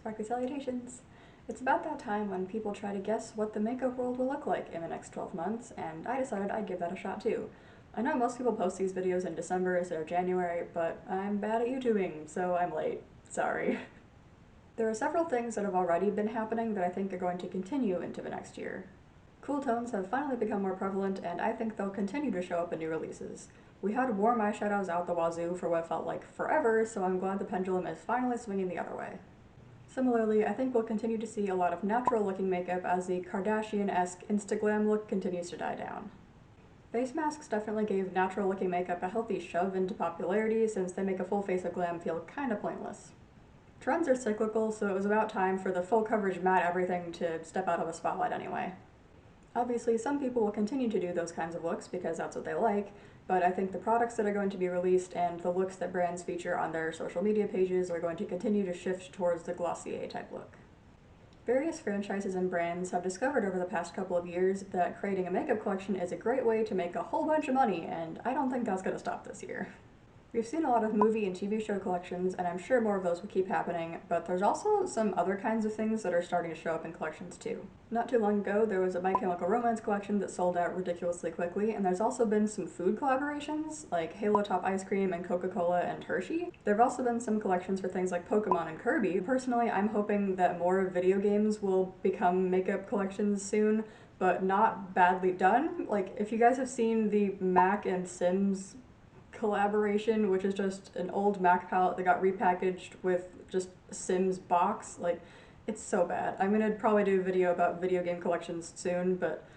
Sparkly salutations! It's about that time when people try to guess what the makeup world will look like in the next 12 months, and I decided I'd give that a shot too. I know most people post these videos in December instead of January, but I'm bad at YouTubing, so I'm late. Sorry. There are several things that have already been happening that I think are going to continue into the next year. Cool tones have finally become more prevalent, and I think they'll continue to show up in new releases. We had warm eyeshadows out the wazoo for what felt like forever, so I'm glad the pendulum is finally swinging the other way. Similarly, I think we'll continue to see a lot of natural-looking makeup as the Kardashian-esque Instaglam look continues to die down. Face masks definitely gave natural-looking makeup a healthy shove into popularity since they make a full face of glam feel kinda pointless. Trends are cyclical, so it was about time for the full coverage matte everything to step out of the spotlight anyway. Obviously, some people will continue to do those kinds of looks because that's what they like, but I think the products that are going to be released and the looks that brands feature on their social media pages are going to continue to shift towards the Glossier type look. Various franchises and brands have discovered over the past couple of years that creating a makeup collection is a great way to make a whole bunch of money, and I don't think that's going to stop this year. We've seen a lot of movie and TV show collections, and I'm sure more of those will keep happening, but there's also some other kinds of things that are starting to show up in collections too. Not too long ago, there was a My Chemical Romance collection that sold out ridiculously quickly, and there's also been some food collaborations, like Halo Top Ice Cream and Coca-Cola and Hershey. There have also been some collections for things like Pokemon and Kirby. Personally, I'm hoping that more video games will become makeup collections soon, but not badly done. Like, if you guys have seen the Mac and Sims collaboration, which is just an old Mac palette that got repackaged with just a Sims box, like, it's so bad. I'm gonna probably do a video about video game collections soon, but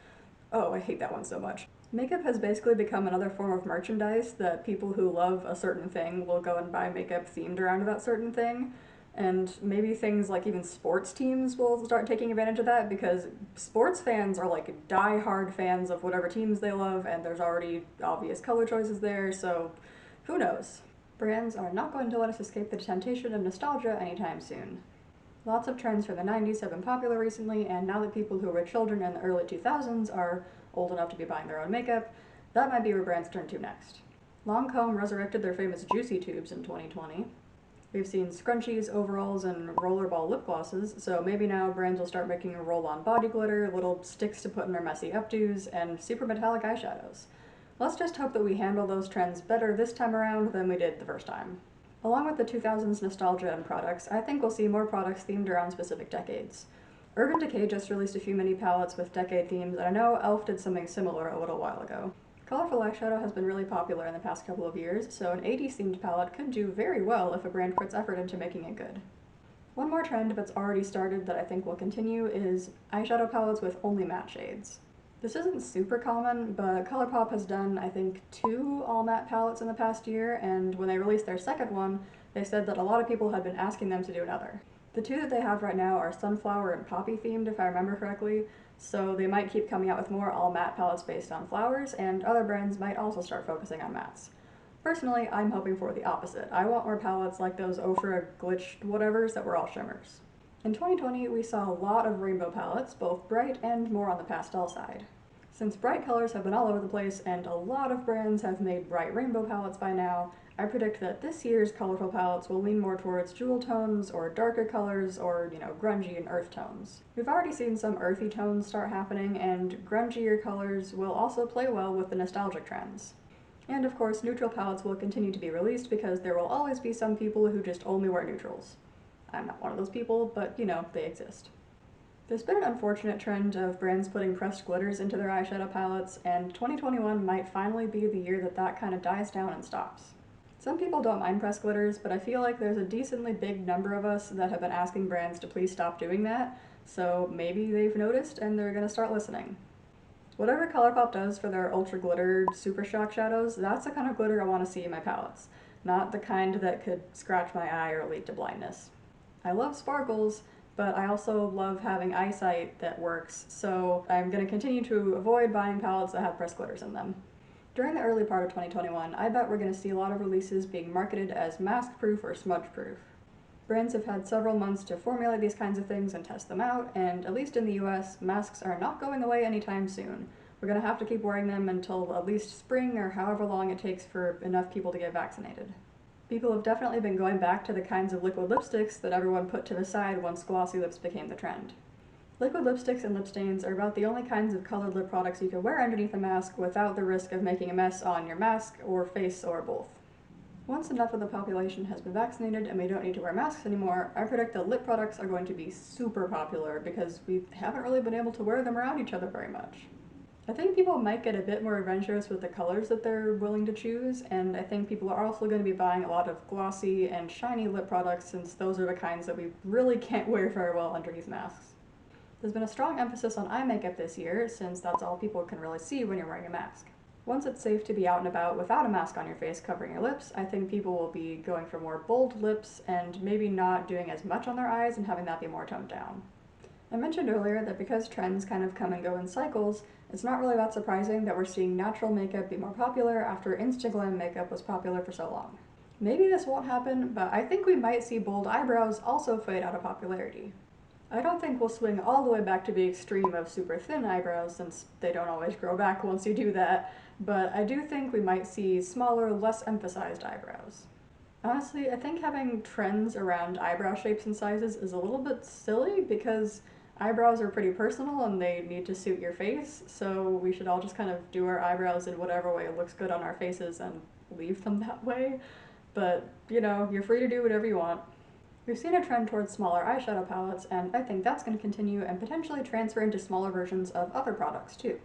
oh, I hate that one so much. Makeup has basically become another form of merchandise that people who love a certain thing will go and buy makeup themed around that certain thing. And maybe things like even sports teams will start taking advantage of that because sports fans are like die-hard fans of whatever teams they love, and there's already obvious color choices there, so who knows? Brands are not going to let us escape the temptation of nostalgia anytime soon. Lots of trends from the 90s have been popular recently, and now that people who were children in the early 2000s are old enough to be buying their own makeup, that might be where brands turn to next. Lancome resurrected their famous Juicy Tubes in 2020. We've seen scrunchies, overalls, and rollerball lip glosses, so maybe now brands will start making roll-on body glitter, little sticks to put in their messy updos, and super metallic eyeshadows. Let's just hope that we handle those trends better this time around than we did the first time. Along with the 2000s nostalgia and products, I think we'll see more products themed around specific decades. Urban Decay just released a few mini palettes with decade themes, and I know e.l.f. did something similar a little while ago. Colorful eyeshadow has been really popular in the past couple of years, so an 80s themed palette could do very well if a brand puts effort into making it good. One more trend that's already started that I think will continue is eyeshadow palettes with only matte shades. This isn't super common, but ColourPop has done, I think, 2 all matte palettes in the past year, and when they released their second one, they said that a lot of people had been asking them to do another. The 2 that they have right now are sunflower and poppy themed, if I remember correctly, so they might keep coming out with more all matte palettes based on flowers, and other brands might also start focusing on mattes. Personally, I'm hoping for the opposite. I want more palettes like those Ofra glitched whatevers that were all shimmers. In 2020, we saw a lot of rainbow palettes, both bright and more on the pastel side. Since bright colors have been all over the place and a lot of brands have made bright rainbow palettes by now, I predict that this year's colorful palettes will lean more towards jewel tones or darker colors or, grungy and earth tones. We've already seen some earthy tones start happening, and grungier colors will also play well with the nostalgic trends. And of course, neutral palettes will continue to be released because there will always be some people who just only wear neutrals. I'm not one of those people, but they exist. There's been an unfortunate trend of brands putting pressed glitters into their eyeshadow palettes, and 2021 might finally be the year that kind of dies down and stops. Some people don't mind pressed glitters, but I feel like there's a decently big number of us that have been asking brands to please stop doing that, so maybe they've noticed and they're gonna start listening. Whatever ColourPop does for their Ultra Glitter Super Shock shadows, that's the kind of glitter I want to see in my palettes, not the kind that could scratch my eye or lead to blindness. I love sparkles, but I also love having eyesight that works, so I'm going to continue to avoid buying palettes that have pressed glitters in them. During the early part of 2021, I bet we're going to see a lot of releases being marketed as mask-proof or smudge-proof. Brands have had several months to formulate these kinds of things and test them out, and at least in the US, masks are not going away anytime soon. We're going to have to keep wearing them until at least spring or however long it takes for enough people to get vaccinated. People have definitely been going back to the kinds of liquid lipsticks that everyone put to the side once glossy lips became the trend. Liquid lipsticks and lip stains are about the only kinds of colored lip products you can wear underneath a mask without the risk of making a mess on your mask or face or both. Once enough of the population has been vaccinated and we don't need to wear masks anymore, I predict that lip products are going to be super popular because we haven't really been able to wear them around each other very much. I think people might get a bit more adventurous with the colors that they're willing to choose, and I think people are also going to be buying a lot of glossy and shiny lip products since those are the kinds that we really can't wear very well underneath masks. There's been a strong emphasis on eye makeup this year since that's all people can really see when you're wearing a mask. Once it's safe to be out and about without a mask on your face covering your lips, I think people will be going for more bold lips and maybe not doing as much on their eyes and having that be more toned down. I mentioned earlier that because trends kind of come and go in cycles, it's not really that surprising that we're seeing natural makeup be more popular after Instagram makeup was popular for so long. Maybe this won't happen, but I think we might see bold eyebrows also fade out of popularity. I don't think we'll swing all the way back to the extreme of super thin eyebrows since they don't always grow back once you do that, but I do think we might see smaller, less emphasized eyebrows. Honestly, I think having trends around eyebrow shapes and sizes is a little bit silly because eyebrows are pretty personal and they need to suit your face, so we should all just kind of do our eyebrows in whatever way looks good on our faces and leave them that way. But, you know, you're free to do whatever you want. We've seen a trend towards smaller eyeshadow palettes, and I think that's going to continue and potentially transfer into smaller versions of other products too.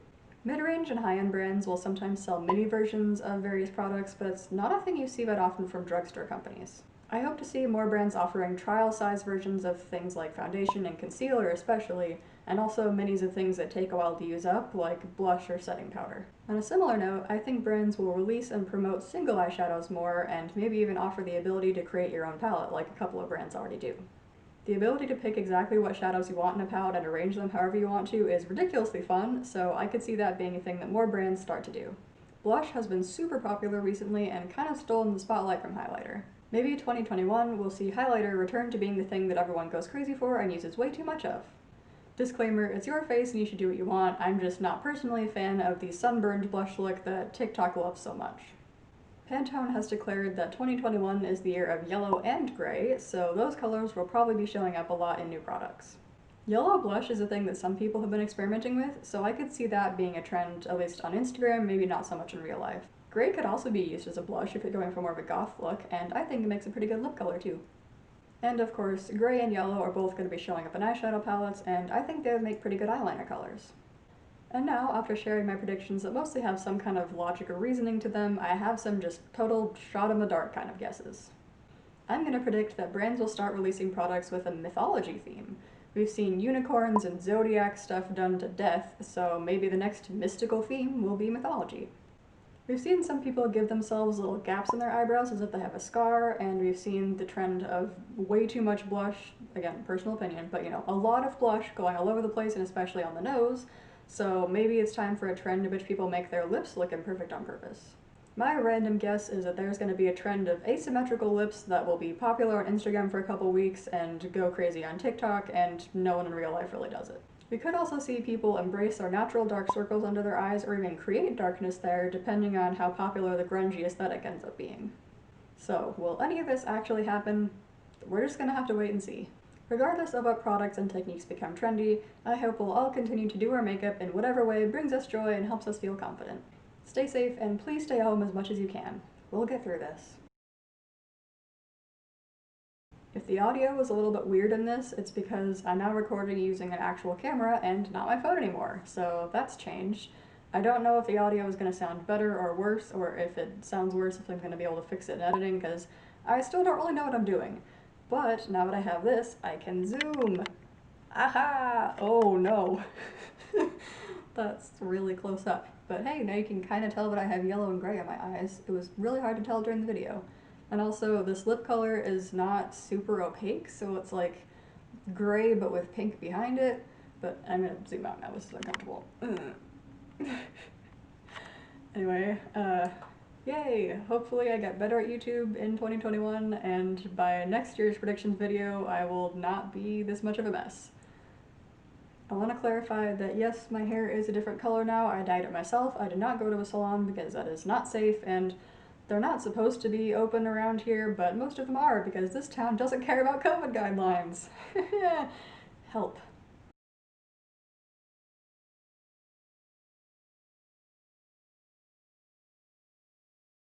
Mid-range and high-end brands will sometimes sell mini versions of various products, but it's not a thing you see that often from drugstore companies. I hope to see more brands offering trial-size versions of things like foundation and concealer especially, and also minis of things that take a while to use up, like blush or setting powder. On a similar note, I think brands will release and promote single eyeshadows more, and maybe even offer the ability to create your own palette, like a couple of brands already do. The ability to pick exactly what shadows you want in a palette and arrange them however you want to is ridiculously fun, so I could see that being a thing that more brands start to do. Blush has been super popular recently and kind of stolen the spotlight from highlighter. Maybe 2021 will see highlighter return to being the thing that everyone goes crazy for and uses way too much of. Disclaimer, it's your face and you should do what you want. I'm just not personally a fan of the sunburned blush look that TikTok loves so much. Pantone has declared that 2021 is the year of yellow and gray, so those colors will probably be showing up a lot in new products. Yellow blush is a thing that some people have been experimenting with, so I could see that being a trend, at least on Instagram, maybe not so much in real life. Gray could also be used as a blush if you're going for more of a goth look, and I think it makes a pretty good lip color too. And of course, gray and yellow are both going to be showing up in eyeshadow palettes, and I think they would make pretty good eyeliner colors. And now, after sharing my predictions that mostly have some kind of logic or reasoning to them, I have some just total shot-in-the-dark kind of guesses. I'm going to predict that brands will start releasing products with a mythology theme. We've seen unicorns and zodiac stuff done to death, so maybe the next mystical theme will be mythology. We've seen some people give themselves little gaps in their eyebrows as if they have a scar, and we've seen the trend of way too much blush, again, personal opinion, but you know, a lot of blush going all over the place and especially on the nose, so maybe it's time for a trend in which people make their lips look imperfect on purpose. My random guess is that there's going to be a trend of asymmetrical lips that will be popular on Instagram for a couple weeks and go crazy on TikTok, and no one in real life really does it. We could also see people embrace their natural dark circles under their eyes or even create darkness there depending on how popular the grungy aesthetic ends up being. So, will any of this actually happen? We're just gonna have to wait and see. Regardless of what products and techniques become trendy, I hope we'll all continue to do our makeup in whatever way brings us joy and helps us feel confident. Stay safe and please stay home as much as you can. We'll get through this. If the audio was a little bit weird in this, it's because I'm now recording using an actual camera and not my phone anymore, so that's changed. I don't know if the audio is going to sound better or worse, or if it sounds worse if I'm going to be able to fix it in editing, because I still don't really know what I'm doing. But now that I have this, I can zoom! Aha! Oh no. That's really close up. But hey, now you can kind of tell that I have yellow and gray on my eyes. It was really hard to tell during the video. And also, this lip color is not super opaque, so it's like gray but with pink behind it. But I'm gonna zoom out now, this is uncomfortable. Anyway, yay! Hopefully I get better at YouTube in 2021, and by next year's predictions video, I will not be this much of a mess. I want to clarify that yes, my hair is a different color now. I dyed it myself. I did not go to a salon because that is not safe, and They're not supposed to be open around here, but most of them are because this town doesn't care about COVID guidelines. Help.